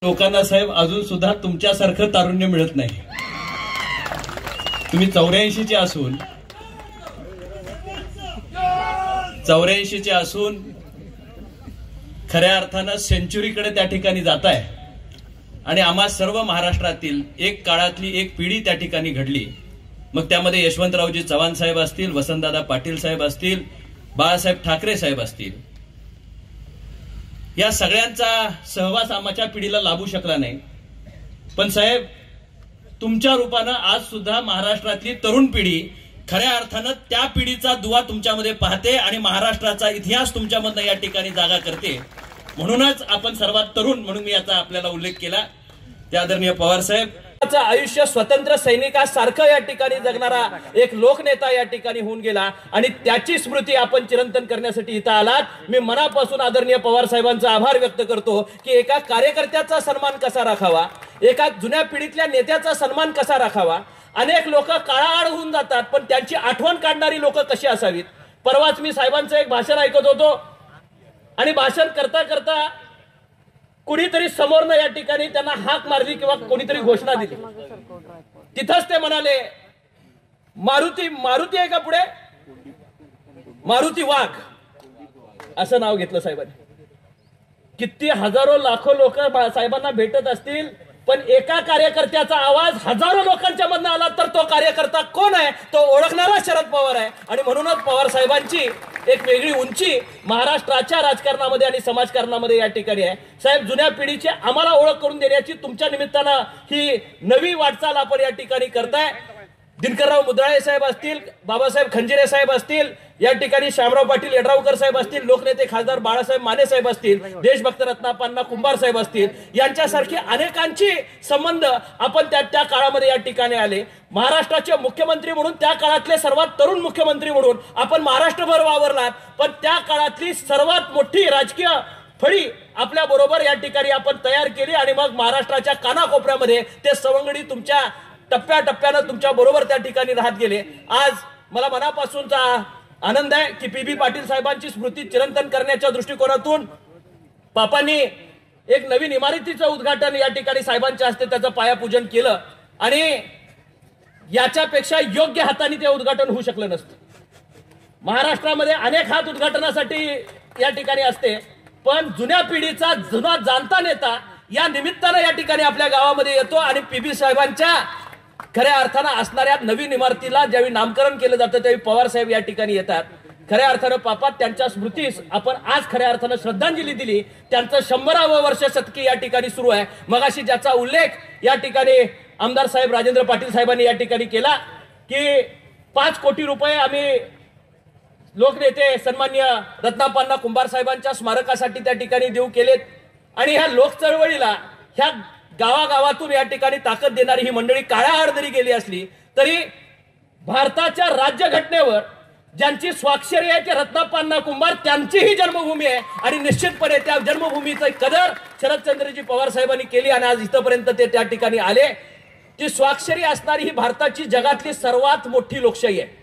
लोकांना साहेब अजून सुद्धा तुमच्यासारखं तारुण्य मिळत नाही। तुम्ही 84चे असून 84चे असून खऱ्या अर्थानं सेंचुरीकडे त्या ठिकाणी जाताय आणि आम्हा सर्व महाराष्ट्रातील एक काळातली एक पिढी त्या ठिकाणी घडली। मग त्यामध्ये यशवंतरावजी चव्हाण साहेब असतील, वसंतदादा पाटील साहेब असतील, बाळासाहेब ठाकरे साहेब असतील, या सगळ्यांचा सहवास आमच्या पिढीला लाभू शकला नाही। पण साहेब तुमच्या रूपानं आज सुद्धा महाराष्ट्रातली तरुण पिढी खऱ्या अर्थानं त्या पिढीचा दुवा तुमच्यामध्ये पाहते आणि महाराष्ट्राचा इतिहास तुमच्यामधनं या ठिकाणी जागा करते। म्हणूनच आपण सर्वात तरुण म्हणून मी याचा आपल्याला उल्लेख केला। त्या आदरणीय पवार साहेब आयुष्य स्वतंत्र सैनिकासारखं या ठिकाणी जगणारा एक लोकनेता या ठिकाणी होऊन गेला आणि त्याची स्मृती आपण चिरंतन करण्यासाठी इथं आलात। मी मनापासून आदरणीय पवार साहेबांचा आभार व्यक्त करतो की एका कार्यकर्त्याचा सन्मान कसा राखावा, एका जुन्या पिढीतल्या नेत्याचा सन्मान कसा राखावा। अनेक लोक काळाआड होऊन जातात पण त्यांची आठवण काढणारी लोक कशी असावीत। परवाच मी साहेबांचं एक भाषण ऐकत होतो आणि भाषण करता करता कुणीतरी समोरनं या ठिकाणी त्यांना हाक मारली किंवा कोणीतरी घोषणा दिली। तिथंच ते म्हणाले मारुती, मारुती आहे का पुढे, मारुती वाघ असं नाव घेतलं साहेबांनी। किती हजारो लाखो लोक साहेबांना भेटत असतील पण एका कार्यकर्त्याचा आवाज हजारो लोकांच्या मधनं आला तर तो कार्यकर्ता कोण आहे तो ओळखणारा शरद पवार आहे। आणि म्हणूनच पवार साहेबांची एक वेगळी उंची महाराष्ट्राच्या राजकारणामध्ये आणि समाजकारणामध्ये या ठिकाणी आहे। साहेब जुन्या पिढीची आम्हाला ओळख करून देण्याची तुमच्या निमित्तानं ही नवी वाटचाल आपण या ठिकाणी करताय। दिनकरराव मुद्राळे साहेब असतील, बाबासाहेब खंजिरे साहेब असतील, या ठिकाणी श्यामराव पाटील यड्रावकर साहेब असतील, लोकनेते खासदार बाळासाहेब माने साहेब असतील, देशभक्त रत्नाप्पा कुंभार साहेब असतील, यांच्यासारखी अनेकांची संबंध आपण त्या काळामध्ये या ठिकाणी आले। महाराष्ट्राचे मुख्यमंत्री म्हणून त्या काळातले सर्वात तरुण मुख्यमंत्री म्हणून आपण महाराष्ट्रभर वावरलात पण त्या काळातली सर्वात मोठी राजकीय फळी आपल्या बरोबर या ठिकाणी आपण तयार केली आणि मग महाराष्ट्राच्या कानाकोपऱ्यामध्ये ते सवंगडी तुमच्या टप्प्याटप्प्यानं तुमच्या बरोबर त्या ठिकाणी राहत गेले। आज मला मनापासूनचा आनंद आहे की पी बी पाटील साहेबांची स्मृती चिरंतन करण्याच्या दृष्टिकोनातून पापांनी एक नवीन इमारतीचं उद्घाटन या ठिकाणी साहेबांच्या हस्ते त्याचं पायापूजन केलं आणि याच्यापेक्षा योग्य हाताने ते उद्घाटन होऊ शकलं नसतं। महाराष्ट्रामध्ये अनेक हात उद्घाटनासाठी या ठिकाणी असते पण जुन्या पिढीचा जुना जाणता नेता या निमित्तानं या ठिकाणी आपल्या गावामध्ये येतो आणि पीबी साहेबांच्या खऱ्या अर्थानं असणाऱ्या नवीन इमारतीला ज्यावेळी नामकरण केलं जातं त्यावेळी पवार साहेब या ठिकाणी येतात। खऱ्या अर्थानं पापा त्यांच्या स्मृतीस आपण आज खऱ्या अर्थानं श्रद्धांजली दिली। त्यांचं 100वे वर्ष शतकी या ठिकाणी सुरू आहे। मगाशी ज्याचा उल्लेख या ठिकाणी आमदार साहेब राजेंद्र पाटील साहेबांनी या ठिकाणी केला की 5 कोटी रुपये आम्ही लोकनेते सन्माननीय रत्नाप्पा कुंभार साहेबांच्या स्मारकासाठी त्या ठिकाणी देऊ केलेत आणि ह्या लोक चळवळीला ह्या गावागावातून या ठिकाणी ताकद देणारी ही मंडळी काळाआड जरी गेली असली तरी भारताच्या राज्यघटनेवर ज्यांची स्वाक्षरी आहे ते रत्नाप्पा कुंभार त्यांची ही जन्मभूमी आहे आणि निश्चितपणे त्या जन्मभूमीची कदर शरदचंद्रजी पवार साहेबांनी केली आणि आज इथपर्यंत ते त्या ठिकाणी आले। ती स्वाक्षरी असणारी ही भारताची जगातली सर्वात मोठी लोकशाही आहे।